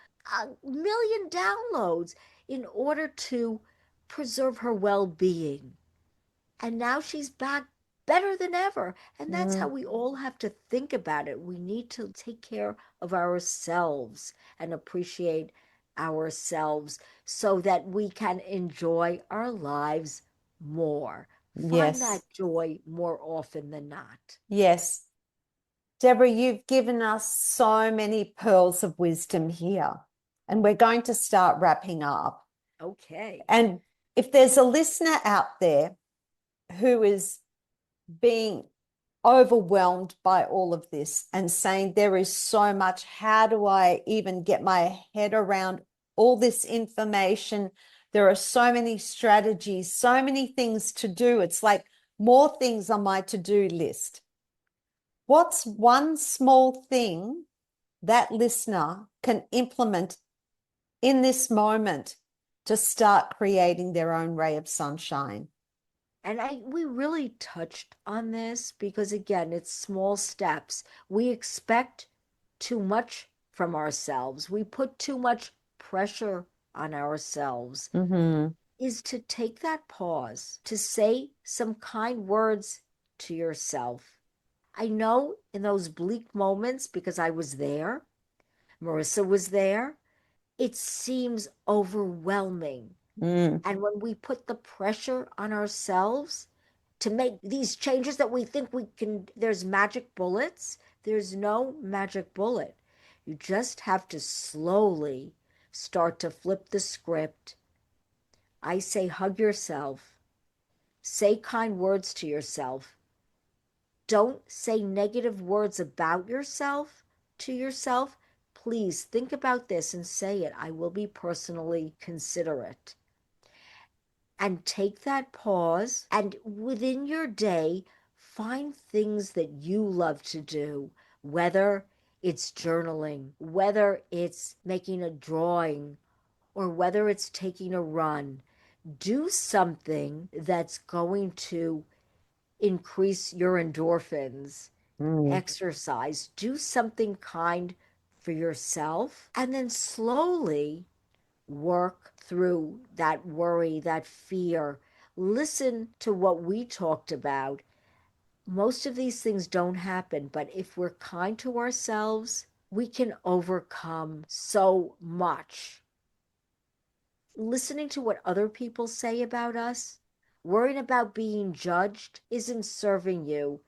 a million downloads in order to preserve her well being. And now she's back better than ever. And that's how mm. we all have to think about it. We need to take care of ourselves and appreciate ourselves so that we can enjoy our lives more. Find Yes. that joy more often than not. Yes. Deborah, you've given us so many pearls of wisdom here, and we're going to start wrapping up. Okay. And if there's a listener out there who is being overwhelmed by all of this and saying, there is so much, how do I even get my head around all this information? There are so many strategies, so many things to do. It's like more things on my to-do list. What's one small thing that listener can implement in this moment to start creating their own ray of sunshine? And we really touched on this because again, it's small steps. We expect too much from ourselves. We put too much pressure on ourselves. Mm-hmm. Is to take that pause, to say some kind words to yourself. I know in those bleak moments because I was there, Marissa was there, it seems overwhelming. Mm, And when we put the pressure on ourselves, to make these changes that we think we can. There's magic bullets. There's no magic bullet. You just have to slowly start to flip the script. I say hug yourself, say kind words to yourself. Don't say negative words about yourself to yourself. Please think about this and say it. I will be personally considerate. And take that pause, and within your day, find things that you love to do, whether it's journaling, whether it's making a drawing, or whether it's taking a run. Do something that's going to increase your endorphins. Mm, Exercise, do something kind for yourself, and then slowly work through that worry, that fear. Listen to what we talked about. Most of these things don't happen, but if we're kind to ourselves, we can overcome so much. Listening to what other people say about us, worrying about being judged, isn't serving you.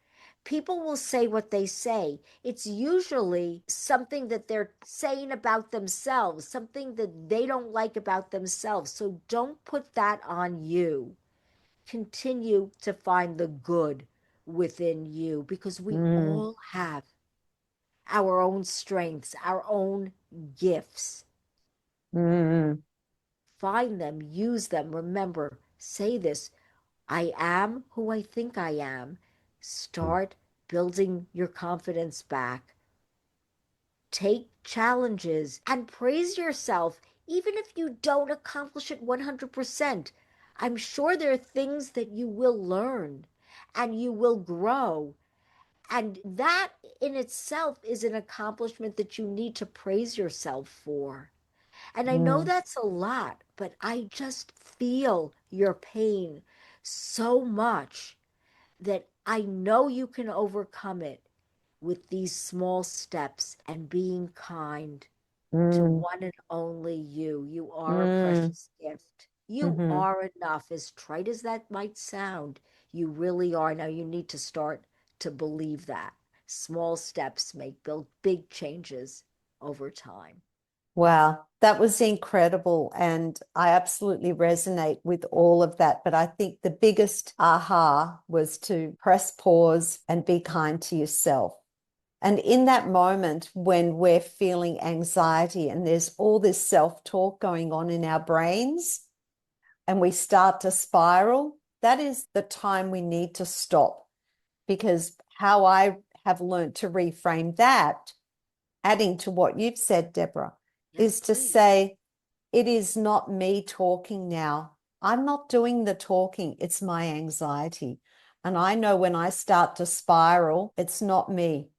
People will say what they say. It's usually something that they're saying about themselves, something that they don't like about themselves. So don't put that on you. Continue to find the good within you, because we mm, all have our own strengths, our own gifts. mm, Find them, use them. Remember, say this: I am who I think I am. Start building your confidence back. Take challenges and praise yourself, even if you don't accomplish it 100%. I'm sure there are things that you will learn and you will grow. And that in itself is an accomplishment that you need to praise yourself for. And I know mm, that's a lot, but I just feel your pain so much that I know you can overcome it with these small steps and being kind to mm, one and only you. You are a mm, precious gift. You mhm. are enough, as trite as that might sound. You really are. Now you need to start to believe that. Small steps make big changes over time. Wow, that was incredible. And I absolutely resonate with all of that. But I think the biggest aha was to press pause and be kind to yourself. And in that moment when we're feeling anxiety and there's all this self-talk going on in our brains and we start to spiral, that is the time we need to stop. Because how I have learned to reframe that, adding to what you've said, Deborah, Yes, is to please. say, it is not me talking now. I'm not doing the talking, it's my anxiety. And I know when I start to spiral, it's not me.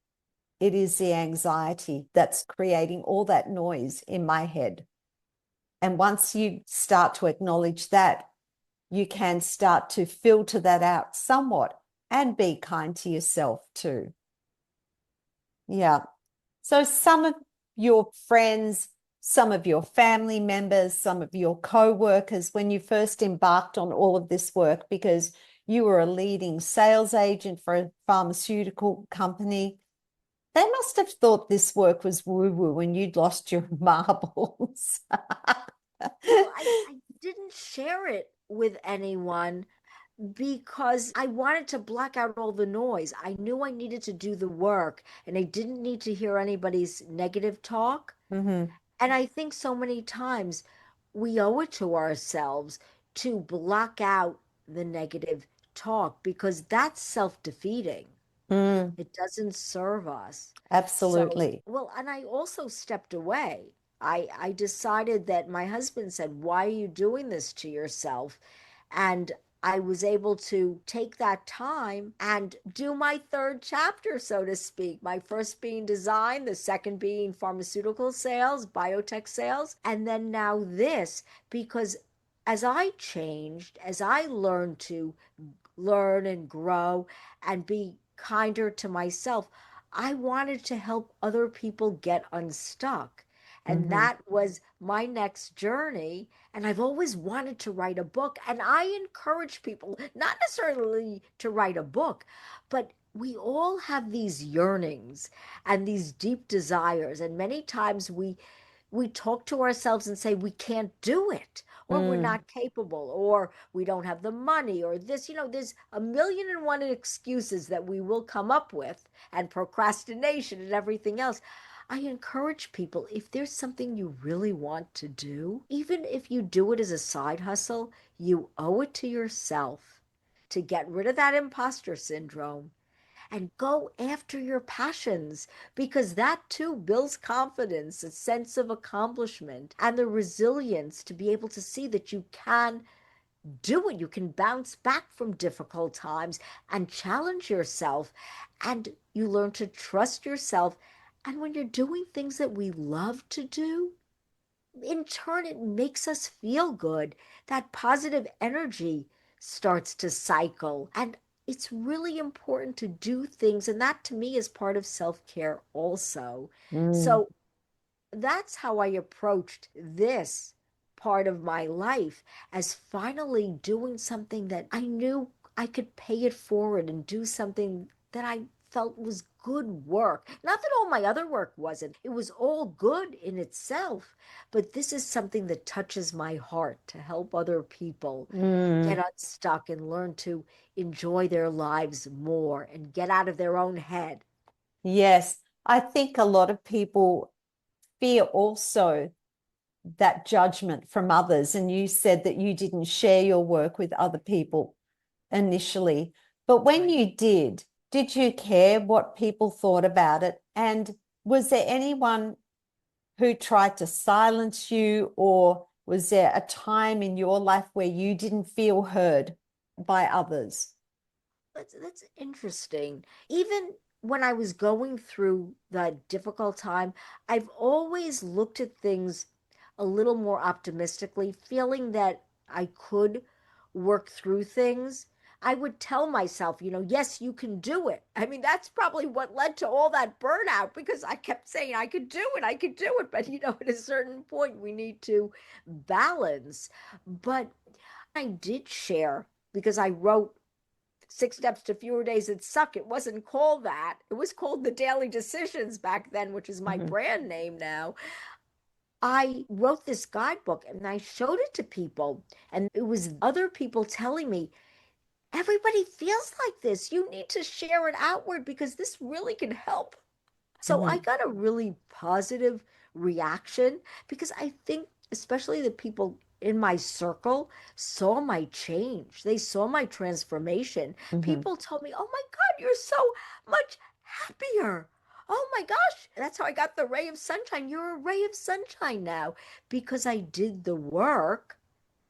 It is the anxiety that's creating all that noise in my head. And once you start to acknowledge that, you can start to filter that out somewhat and be kind to yourself too. Yeah. So some of your friends, some of your family members, some of your co-workers, when you first embarked on all of this work, because you were a leading sales agent for a pharmaceutical company, they must have thought this work was woo-woo when you'd lost your marbles. Well, I didn't share it with anyone because I wanted to block out all the noise. I knew I needed to do the work and I didn't need to hear anybody's negative talk. Mm-hmm. And I think so many times we owe it to ourselves to block out the negative talk, because that's self defeating. Mm, It doesn't serve us. So, absolutely. well, and I also stepped away. I decided that my husband said, "Why are you doing this to yourself?" And I was able to take that time and do my third chapter, so to speak. My first being design, the second being pharmaceutical sales, biotech sales, and then now this, because as I changed, as I learned to learn and grow and be kinder to myself, I wanted to help other people get unstuck. And Mm-hmm. that was my next journey. And I've always wanted to write a book. And I encourage people, not necessarily to write a book, but we all have these yearnings and these deep desires. And many times we talk to ourselves and say we can't do it, or we're Mm, not capable, or we don't have the money, or this, there's a million and one excuses that we will come up with, and procrastination and everything else. I encourage people, if there's something you really want to do, even if you do it as a side hustle, you owe it to yourself to get rid of that imposter syndrome and go after your passions, because that too builds confidence, a sense of accomplishment, and the resilience to be able to see that you can do it. You can bounce back from difficult times and challenge yourself, and you learn to trust yourself. And when you're doing things that we love to do, in turn, it makes us feel good. That positive energy starts to cycle. And it's really important to do things. And that to me is part of self care also. mm, So that's how I approached this part of my life, as finally doing something that I knew I could pay it forward and do something that I felt was good work. Not that all my other work wasn't, it was all good in itself, but this is something that touches my heart to help other people get mm. unstuck and learn to enjoy their lives more and get out of their own head. Yes, I think a lot of people fear also that judgment from others. And you said that you didn't share your work with other people initially. But when Right. you did you care what people thought about it? And was there anyone who tried to silence you, or was there a time in your life where you didn't feel heard by others? That's interesting. Even when I was going through that difficult time, I've always looked at things a little more optimistically, feeling that I could work through things. I would tell myself, yes, you can do it. I mean, that's probably what led to all that burnout, because I kept saying I could do it, I could do it. But, at a certain point, we need to balance. But I did share, because I wrote Six Steps to Fewer Days That Suck. It wasn't called that. It was called The Daily Decisions back then, which is my Mm-hmm. brand name now. I wrote this guidebook and I showed it to people, and it was other people telling me, everybody feels like this. You need to share it outward because this really can help. So I Mm-hmm. got a really positive reaction, because I think, especially the people in my circle, saw my change. They saw my transformation. Mm-hmm. People told me, oh my God, you're so much happier. Oh my gosh, that's how I got the ray of sunshine. You're a ray of sunshine now, because I did the work.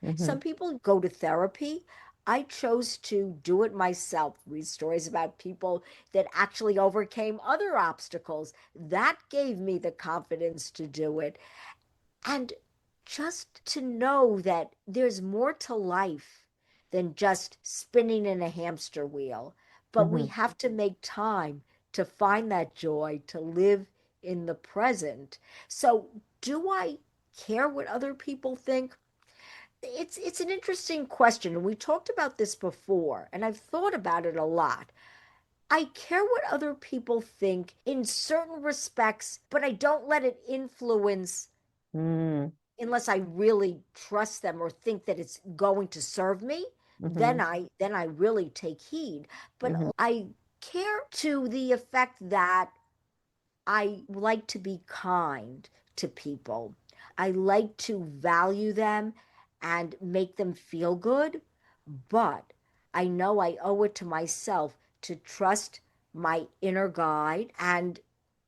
Mm-hmm. Some people go to therapy. I chose to do it myself, read stories about people that actually overcame other obstacles. That gave me the confidence to do it. And just to know that there's more to life than just spinning in a hamster wheel. But we Mm-hmm. have to make time to find that joy, to live in the present. So, do I care what other people think? It's an interesting question, and we talked about this before, and I've thought about it a lot. I care what other people think in certain respects, but I don't let it influence, Mm, unless I really trust them or think that it's going to serve me. mm-hmm. Then I really take heed. But Mm-hmm. I care to the effect that I like to be kind to people. I like to value them and make them feel good, but I know I owe it to myself to trust my inner guide and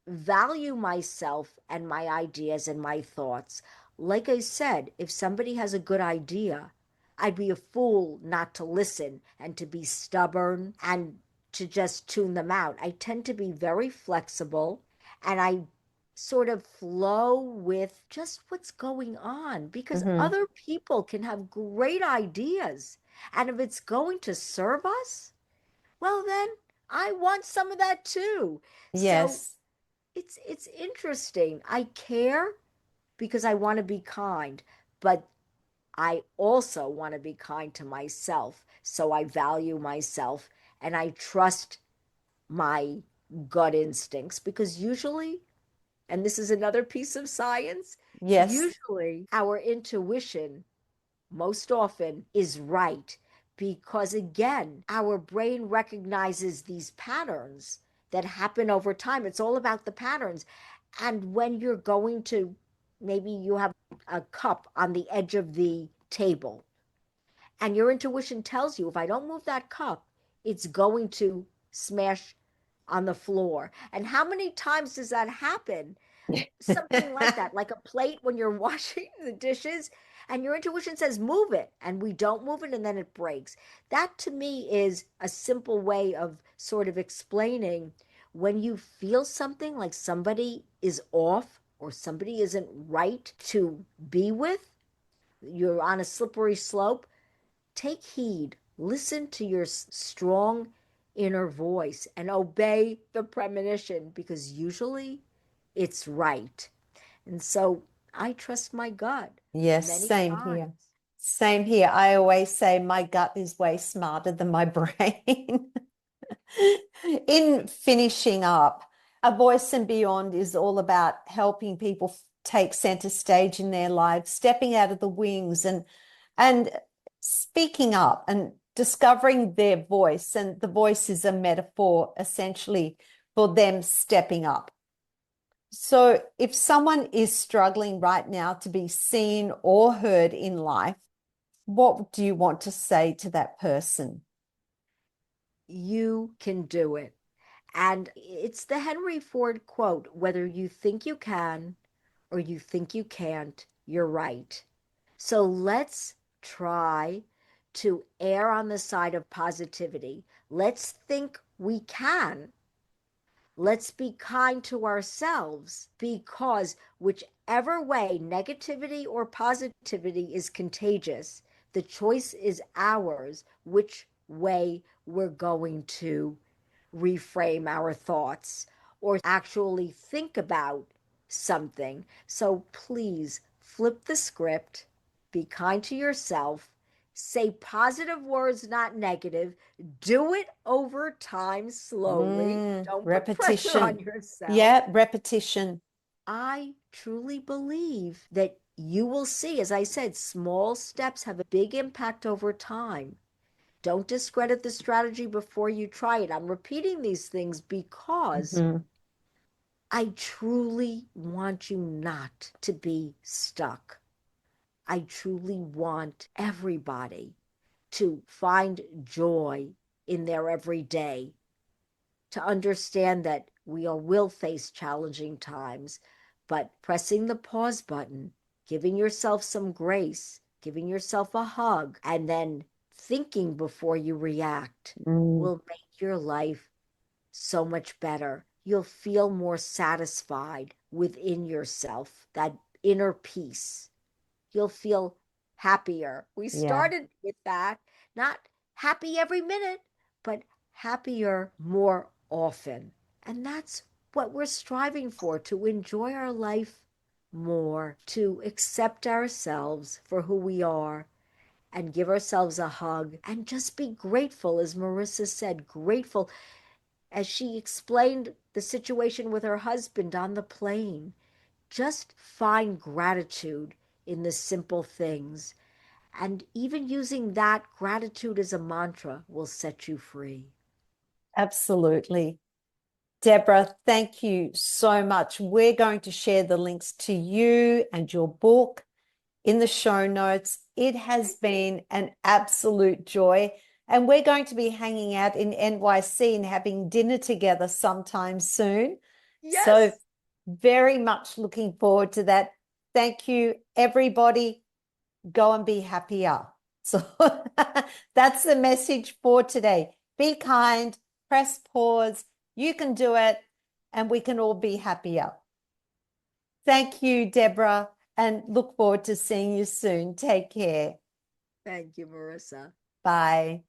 value myself and my ideas and my thoughts. Like I said, if somebody has a good idea, I'd be a fool not to listen and to be stubborn and to just tune them out. I tend to be very flexible, and I sort of flow with just what's going on, because Mm-hmm. other people can have great ideas. And if it's going to serve us, well, then I want some of that too. So Yes. it's interesting. I care, because I want to be kind, but I also want to be kind to myself. So I value myself and I trust my gut instincts because usually, and this is another piece of science, Yes. usually our intuition most often is right because, again, our brain recognizes these patterns that happen over time. It's all about the patterns. And when you're going to, maybe you have a cup on the edge of the table, and your intuition tells you if I don't move that cup, it's going to smash on the floor. And how many times does that happen? Something like that, like a plate when you're washing the dishes and your intuition says move it and we don't move it and then it breaks. That to me is a simple way of sort of explaining when you feel something like somebody is off or somebody isn't right to be with, you're on a slippery slope, take heed, listen to your strong inner voice and obey the premonition because usually it's right. And so I trust my gut Yes, many same here. times. Same here. I always say my gut is way smarter than my brain. In finishing up, A Voice and Beyond is all about helping people take center stage in their lives, stepping out of the wings and speaking up and discovering their voice. And the voice is a metaphor essentially for them stepping up. So if someone is struggling right now to be seen or heard in life, what do you want to say to that person? You can do it. And it's the Henry Ford quote, whether you think you can or you think you can't, you're right. So let's try to err on the side of positivity. Let's think we can. Let's be kind to ourselves because whichever way, negativity or positivity, is contagious, the choice is ours which way we're going to reframe our thoughts or actually think about something. So please flip the script, be kind to yourself, say positive words, not negative. Do it over time slowly. Don't put pressure on Repetition. yourself. Yeah, repetition. I truly believe that you will see, as I said, small steps have a big impact over time. Don't discredit the strategy before you try it. I'm repeating these things because Mhm. I truly want you not to be stuck. I truly want everybody to find joy in their everyday, to understand that we all will face challenging times, but pressing the pause button, giving yourself some grace, giving yourself a hug, and then thinking before you react Mm, will make your life so much better. You'll feel more satisfied within yourself, that inner peace. You'll feel happier. We yeah, started with that, not happy every minute, but happier more often. And that's what we're striving for, to enjoy our life more, to accept ourselves for who we are and give ourselves a hug and just be grateful, as Marisa said, grateful as she explained the situation with her husband on the plane. Just find gratitude in the simple things. And even using that gratitude as a mantra will set you free. absolutely. Deborah, thank you so much. We're going to share the links to you and your book in the show notes. It has been an absolute joy. And we're going to be hanging out in NYC and having dinner together sometime soon. So, Yes. very much looking forward to that. Thank you, everybody. Go and be happier. So, that's the message for today. Be kind, press pause. You can do it, and we can all be happier. Thank you, Deborah, and look forward to seeing you soon. Take care. Thank you, Marissa. Bye.